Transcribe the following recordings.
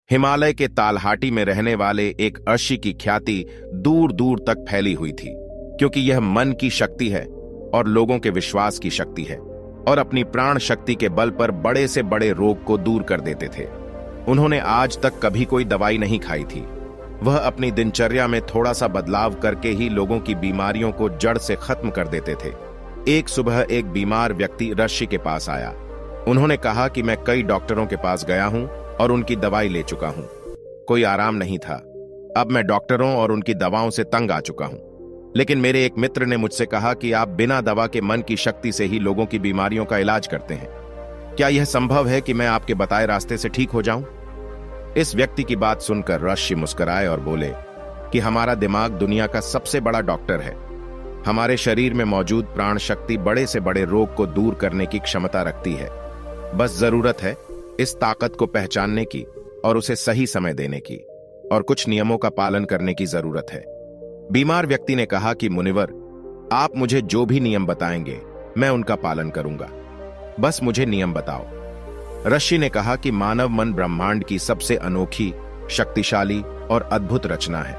हिमालय के तालहाटी में रहने वाले एक ऋषि की ख्याति दूर दूर तक फैली हुई थी, क्योंकि यह मन की शक्ति है और लोगों के विश्वास की शक्ति है, और अपनी प्राण शक्ति के बल पर बड़े से बड़े रोग को दूर कर देते थे। उन्होंने आज तक कभी कोई दवाई नहीं खाई थी। वह अपनी दिनचर्या में थोड़ा सा बदलाव करके ही लोगों की बीमारियों को जड़ से खत्म कर देते थे। एक सुबह एक बीमार व्यक्ति ऋषि के पास आया। उन्होंने कहा कि मैं कई डॉक्टरों के पास गया हूं और उनकी दवाई ले चुका हूं, कोई आराम नहीं था। अब मैं डॉक्टरों और उनकी दवाओं से तंग आ चुका हूं। लेकिन मेरे एक मित्र ने मुझसे कहा कि आप बिना दवा के मन की शक्ति से ही लोगों की बीमारियों का इलाज करते हैं। क्या यह संभव है कि मैं आपके बताए रास्ते से ठीक हो जाऊं? इस व्यक्ति की बात सुनकर ऋषि मुस्कुराए और बोले कि हमारा दिमाग दुनिया का सबसे बड़ा डॉक्टर है। हमारे शरीर में मौजूद प्राण शक्ति बड़े से बड़े रोग को दूर करने की क्षमता रखती है। बस जरूरत है इस ताकत को पहचानने की और उसे सही समय देने की, और कुछ नियमों का पालन करने की जरूरत है। बीमार व्यक्ति ने कहा कि मुनिवर, आप मुझे जो भी नियम बताएंगे मैं उनका पालन करूंगा, बस मुझे नियम बताओ। ऋषि ने कहा कि मानव मन ब्रह्मांड की सबसे अनोखी, शक्तिशाली और अद्भुत रचना है।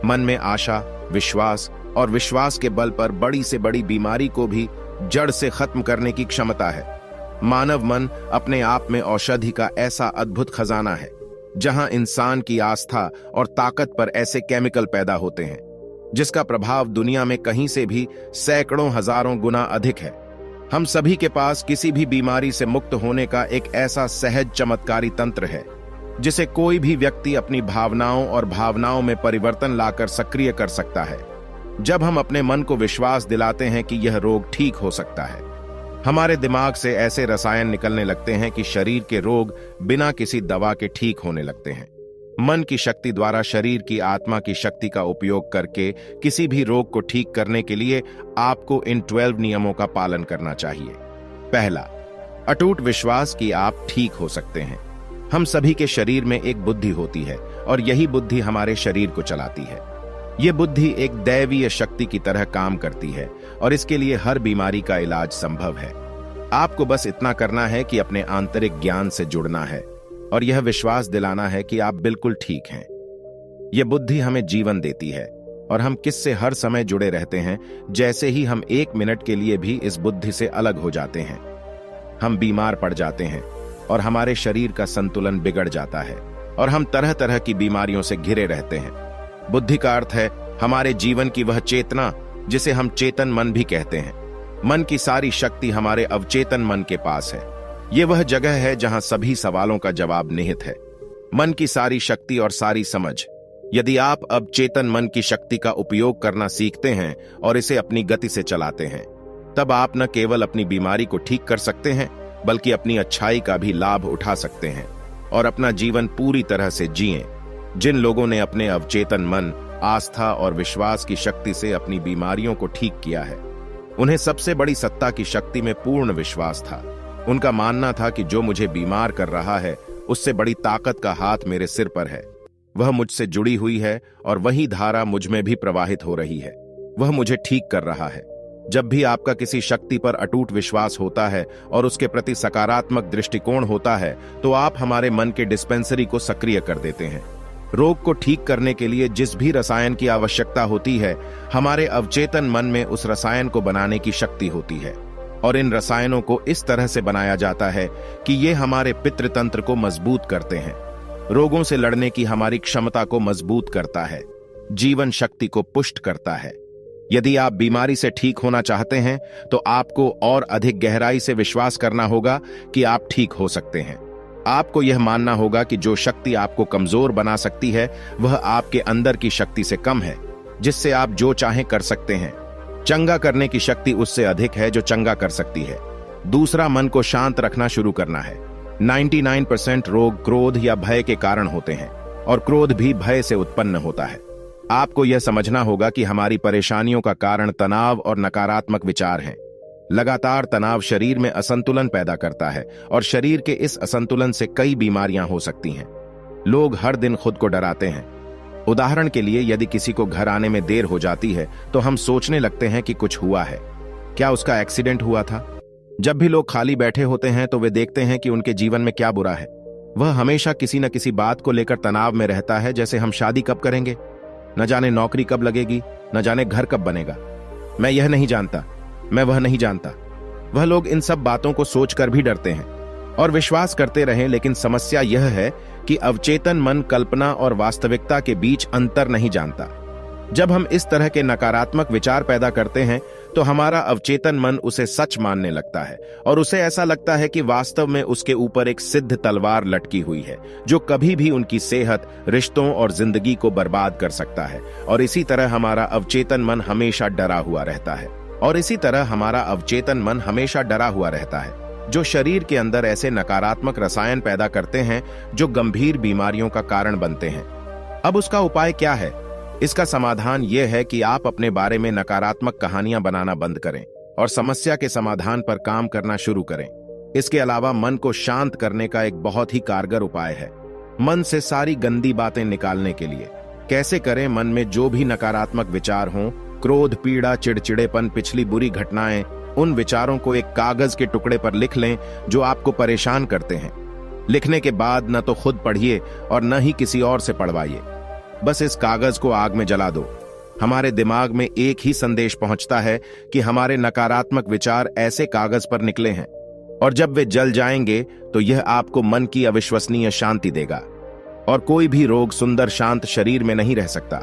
मन में आशा, विश्वास और विश्वास के बल पर बड़ी से बड़ी बीमारी को भी जड़ से खत्म करने की क्षमता है। मानव मन अपने आप में औषधि का ऐसा अद्भुत खजाना है, जहां इंसान की आस्था और ताकत पर ऐसे केमिकल पैदा होते हैं जिसका प्रभाव दुनिया में कहीं से भी सैकड़ों हजारों गुना अधिक है। हम सभी के पास किसी भी बीमारी से मुक्त होने का एक ऐसा सहज चमत्कारी तंत्र है जिसे कोई भी व्यक्ति अपनी भावनाओं और भावनाओं में परिवर्तन लाकर सक्रिय कर सकता है। जब हम अपने मन को विश्वास दिलाते हैं कि यह रोग ठीक हो सकता है, हमारे दिमाग से ऐसे रसायन निकलने लगते हैं कि शरीर के रोग बिना किसी दवा के ठीक होने लगते हैं। मन की शक्ति द्वारा शरीर की आत्मा की शक्ति का उपयोग करके किसी भी रोग को ठीक करने के लिए आपको इन 12 नियमों का पालन करना चाहिए। पहला, अटूट विश्वास कि आप ठीक हो सकते हैं। हम सभी के शरीर में एक बुद्धि होती है और यही बुद्धि हमारे शरीर को चलाती है। यह बुद्धि एक दैवीय शक्ति की तरह काम करती है और इसके लिए हर बीमारी का इलाज संभव है। आपको बस इतना करना है कि अपने आंतरिक ज्ञान से जुड़ना है और यह विश्वास दिलाना है कि आप बिल्कुल ठीक हैं। यह बुद्धि हमें जीवन देती है और हम किससे हर समय जुड़े रहते हैं। जैसे ही हम 1 मिनट के लिए भी इस बुद्धि से अलग हो जाते हैं, हम बीमार पड़ जाते हैं और हमारे शरीर का संतुलन बिगड़ जाता है और हम तरह तरह की बीमारियों से घिरे रहते हैं। बुद्धि का अर्थ है हमारे जीवन की वह चेतना जिसे हम चेतन मन भी कहते हैं। मन की सारी शक्ति हमारे अवचेतन मन के पास है। यह वह जगह है जहां सभी सवालों का जवाब निहित है। मन की सारी शक्ति और सारी समझ। यदि आप अब चेतन मन की शक्ति का उपयोग करना सीखते हैं और इसे अपनी गति से चलाते हैं, तब आप न केवल अपनी बीमारी को ठीक कर सकते हैं, बल्कि अपनी अच्छाई का भी लाभ उठा सकते हैं और अपना जीवन पूरी तरह से जिएं। जिन लोगों ने अपने अवचेतन मन, आस्था और विश्वास की शक्ति से अपनी बीमारियों को ठीक किया है, उन्हें सबसे बड़ी सत्ता की शक्ति में पूर्ण विश्वास था। उनका मानना था कि जो मुझे बीमार कर रहा है, उससे बड़ी ताकत का हाथ मेरे सिर पर है। वह मुझसे जुड़ी हुई है और वही धारा मुझ में भी प्रवाहित हो रही है। वह मुझे ठीक कर रहा है। जब भी आपका किसी शक्ति पर अटूट विश्वास होता है और उसके प्रति सकारात्मक दृष्टिकोण होता है, तो आप हमारे मन के डिस्पेंसरी को सक्रिय कर देते हैं। रोग को ठीक करने के लिए जिस भी रसायन की आवश्यकता होती है, हमारे अवचेतन मन में उस रसायन को बनाने की शक्ति होती है और इन रसायनों को इस तरह से बनाया जाता है कि ये हमारे पितृतंत्र को मजबूत करते हैं, रोगों से लड़ने की हमारी क्षमता को मजबूत करता है, जीवन शक्ति को पुष्ट करता है। यदि आप बीमारी से ठीक होना चाहते हैं, तो आपको और अधिक गहराई से विश्वास करना होगा कि आप ठीक हो सकते हैं। आपको यह मानना होगा कि जो शक्ति आपको कमजोर बना सकती है, वह आपके अंदर की शक्ति से कम है, जिससे आप जो चाहें कर सकते हैं। चंगा करने की शक्ति उससे अधिक है जो चंगा कर सकती है। दूसरा, मन को शांत रखना शुरू करना है। 99% रोग क्रोध या भय के कारण होते हैं और क्रोध भी भय से उत्पन्न होता है। आपको यह समझना होगा कि हमारी परेशानियों का कारण तनाव और नकारात्मक विचार हैं। लगातार तनाव शरीर में असंतुलन पैदा करता है और शरीर के इस असंतुलन से कई बीमारियां हो सकती हैं। लोग हर दिन खुद को डराते हैं। उदाहरण के लिए, यदि किसी को घर आने में देर हो जाती है तो हम सोचने लगते हैं कि कुछ हुआ है, क्या उसका एक्सीडेंट हुआ था। जब भी लोग खाली बैठे होते हैं तो वे देखते हैं कि उनके जीवन में क्या बुरा है। वह हमेशा किसी न किसी बात को लेकर तनाव में रहता है, जैसे हम शादी कब करेंगे, न जाने नौकरी कब लगेगी, न जाने घर कब बनेगा। मैं यह नहीं जानता, मैं वह नहीं जानता। वह लोग इन सब बातों को सोचकर भी डरते हैं और विश्वास करते रहें, लेकिन समस्या यह है कि अवचेतन मन कल्पना और वास्तविकता के बीच अंतर नहीं जानता। जब हम इस तरह के नकारात्मक विचार पैदा करते हैं तो हमारा अवचेतन मन उसे सच मानने लगता है और उसे ऐसा लगता है कि वास्तव में उसके ऊपर एक सिद्ध तलवार लटकी हुई है जो कभी भी उनकी सेहत, रिश्तों और जिंदगी को बर्बाद कर सकता है। और इसी तरह हमारा अवचेतन मन हमेशा डरा हुआ रहता है जो शरीर के अंदर ऐसे नकारात्मक रसायन पैदा करते हैं जो गंभीर बीमारियों का कारण बनते हैं। अब उसका उपाय क्या है? इसका समाधान यह है कि आप अपने बारे में नकारात्मक कहानियां बनाना बंद करें और समस्या के समाधान पर काम करना शुरू करें। इसके अलावा मन को शांत करने का एक बहुत ही कारगर उपाय है मन से सारी गंदी बातें निकालने के लिए। कैसे करें? मन में जो भी नकारात्मक विचार हों, क्रोध, पीड़ा, चिड़चिड़ेपन, पिछली बुरी घटनाएं, उन विचारों को एक कागज के टुकड़े पर लिख लें जो आपको परेशान करते हैं। लिखने के बाद न तो खुद पढ़िए और न ही किसी और से पढ़वाइए। बस इस कागज को आग में जला दो। हमारे दिमाग में एक ही संदेश पहुंचता है कि हमारे नकारात्मक विचार ऐसे कागज पर निकले हैं और जब वे जल जाएंगे तो यह आपको मन की अविश्वसनीय शांति देगा और कोई भी रोग सुंदर शांत शरीर में नहीं रह सकता।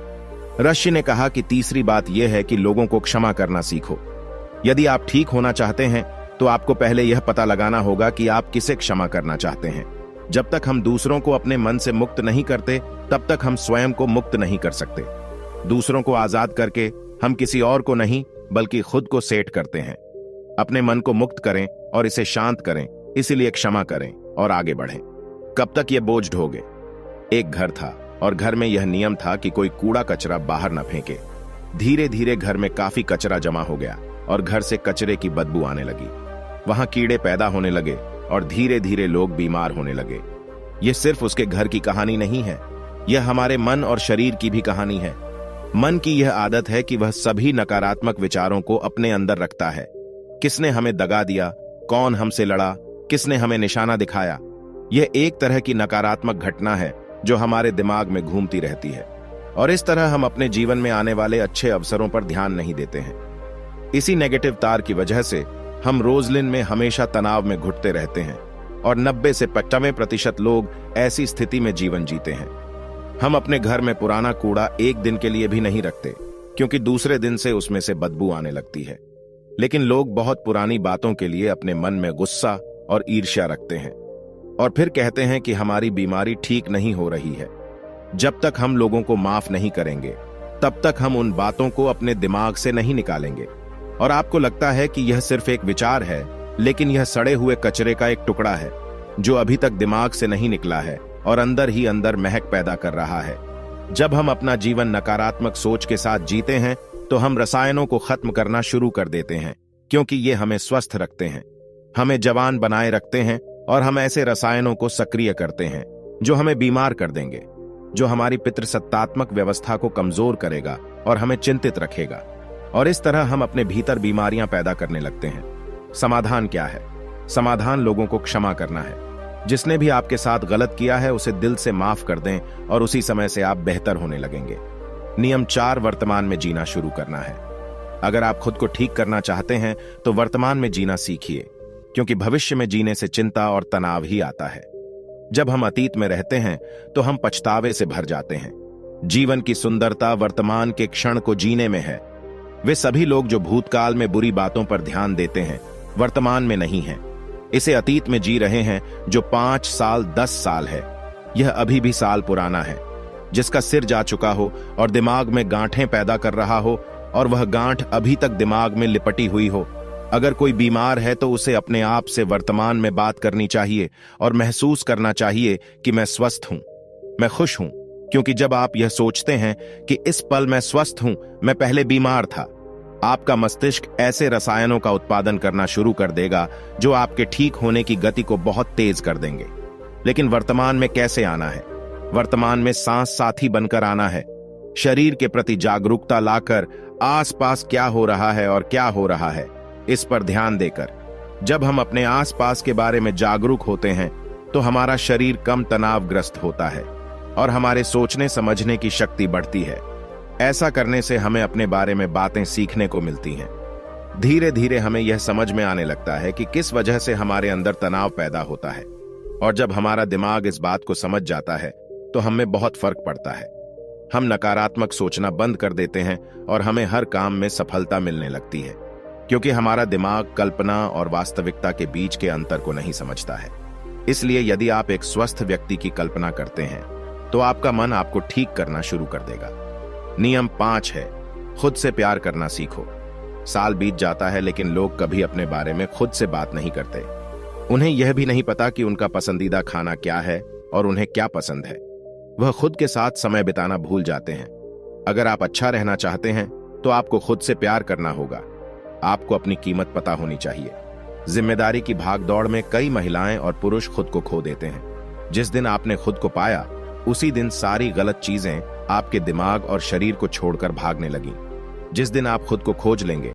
ऋषि ने कहा कि तीसरी बात यह है कि लोगों को क्षमा करना सीखो। यदि आप ठीक होना चाहते हैं तो आपको पहले यह पता लगाना होगा कि आप किसे क्षमा करना चाहते हैं। जब तक हम दूसरों को अपने मन से मुक्त नहीं करते तब तक हम स्वयं को मुक्त नहीं कर सकते। दूसरों को आजाद करके हम किसी और को नहीं बल्कि खुद को सेट करते हैं। अपने मन को मुक्त करें और इसे शांत करें, इसीलिए क्षमा करें और आगे बढ़ें। कब तक ये बोझ ढोगे? एक घर था और घर में यह नियम था कि कोई कूड़ा कचरा बाहर न फेंके। धीरे धीरे घर में काफी कचरा जमा हो गया और घर से कचरे की बदबू आने लगी। वहां कीड़े पैदा होने लगे और धीरे धीरे लोग बीमार होने लगे। यह सिर्फ उसके घर की कहानी नहीं है, यह हमारे मन और शरीर की भी कहानी है। मन की यह आदत है कि वह सभी नकारात्मक विचारों को अपने अंदर रखता है। किसने हमें दगा दिया, कौन हमसे लड़ा, किसने हमें निशाना दिखाया, यह एक तरह की नकारात्मक घटना है जो हमारे दिमाग में घूमती रहती है और इस तरह हम अपने जीवन में आने वाले अच्छे अवसरों पर ध्यान नहीं देते हैं। इसी नेगेटिव तार की वजह से हम रोजलिन में हमेशा तनाव में घुटते रहते हैं और 90 से 95% लोग ऐसी स्थिति में जीवन जीते हैं। हम अपने घर में पुराना कूड़ा एक दिन के लिए भी नहीं रखते क्योंकि दूसरे दिन से उसमें से बदबू आने लगती है। लेकिन लोग बहुत पुरानी बातों के लिए अपने मन में गुस्सा और ईर्ष्या रखते हैं और फिर कहते हैं कि हमारी बीमारी ठीक नहीं हो रही है। जब तक हम लोगों को माफ नहीं करेंगे तब तक हम उन बातों को अपने दिमाग से नहीं निकालेंगे। और आपको लगता है कि यह सिर्फ एक विचार है, लेकिन यह सड़े हुए कचरे का एक टुकड़ा है जो अभी तक दिमाग से नहीं निकला है और अंदर ही अंदर महक पैदा कर रहा है। जब हम अपना जीवन नकारात्मक सोच के साथ जीते हैं तो हम रसायनों को खत्म करना शुरू कर देते हैं क्योंकि ये हमें स्वस्थ रखते हैं, हमें जवान बनाए रखते हैं और हम ऐसे रसायनों को सक्रिय करते हैं जो हमें बीमार कर देंगे, जो हमारी पितृसत्तात्मक व्यवस्था को कमजोर करेगा और हमें चिंतित रखेगा। और इस तरह हम अपने भीतर बीमारियां पैदा करने लगते हैं। समाधान क्या है? समाधान लोगों को क्षमा करना है। जिसने भी आपके साथ गलत किया है उसे दिल से माफ कर दें और उसी समय से आप बेहतर होने लगेंगे। नियम 4, वर्तमान में जीना शुरू करना है। अगर आप खुद को ठीक करना चाहते हैं तो वर्तमान में जीना सीखिए, क्योंकि भविष्य में जीने से चिंता और तनाव ही आता है। जब हम अतीत में रहते हैं तो हम पछतावे से भर जाते हैं। जीवन की सुंदरता वर्तमान के क्षण को जीने में है। वे सभी लोग जो भूतकाल में बुरी बातों पर ध्यान देते हैं वर्तमान में नहीं हैं। इसे अतीत में जी रहे हैं जो 5 साल 10 साल है। यह अभी भी साल पुराना है। जिसका सिर जा चुका हो और दिमाग में गांठें पैदा कर रहा हो और वह गांठ अभी तक दिमाग में लिपटी हुई हो। अगर कोई बीमार है तो उसे अपने आप से वर्तमान में बात करनी चाहिए और महसूस करना चाहिए कि मैं स्वस्थ हूं, मैं खुश हूं। क्योंकि जब आप यह सोचते हैं कि इस पल मैं स्वस्थ हूं, मैं पहले बीमार था, आपका मस्तिष्क ऐसे रसायनों का उत्पादन करना शुरू कर देगा जो आपके ठीक होने की गति को बहुत तेज कर देंगे। लेकिन वर्तमान में कैसे आना है? वर्तमान में सांस साथी बनकर आना है। शरीर के प्रति जागरूकता लाकर आसपास क्या हो रहा है और क्या हो रहा है इस पर ध्यान देकर। जब हम अपने आसपास के बारे में जागरूक होते हैं तो हमारा शरीर कम तनावग्रस्त होता है और हमारे सोचने समझने की शक्ति बढ़ती है। ऐसा करने से हमें अपने बारे में बातें सीखने को मिलती हैं। धीरे धीरे हमें यह समझ में आने लगता है कि किस वजह से हमारे अंदर तनाव पैदा होता है, और जब हमारा दिमाग इस बात को समझ जाता है तो हमें बहुत फर्क पड़ता है। हम नकारात्मक सोचना बंद कर देते हैं और हमें हर काम में सफलता मिलने लगती है, क्योंकि हमारा दिमाग कल्पना और वास्तविकता के बीच के अंतर को नहीं समझता है। इसलिए यदि आप एक स्वस्थ व्यक्ति की कल्पना करते हैं तो आपका मन आपको ठीक करना शुरू कर देगा। नियम 5 है, खुद से प्यार करना सीखो। साल बीत जाता है लेकिन लोग कभी अपने बारे में खुद से बात नहीं करते। उन्हें यह भी नहीं पता कि उनका पसंदीदा खाना क्या है और उन्हें क्या पसंद है। वह खुद के साथ समय बिताना भूल जाते हैं। अगर आप अच्छा रहना चाहते हैं तो आपको खुद से प्यार करना होगा। आपको अपनी कीमत पता होनी चाहिए। जिम्मेदारी की भागदौड़ में कई महिलाएं और पुरुष खुद को खो देते हैं। जिस दिन आपने खुद को पाया उसी दिन सारी गलत चीजें आपके दिमाग और शरीर को छोड़कर भागने लगीं। जिस दिन आप खुद को खोज लेंगे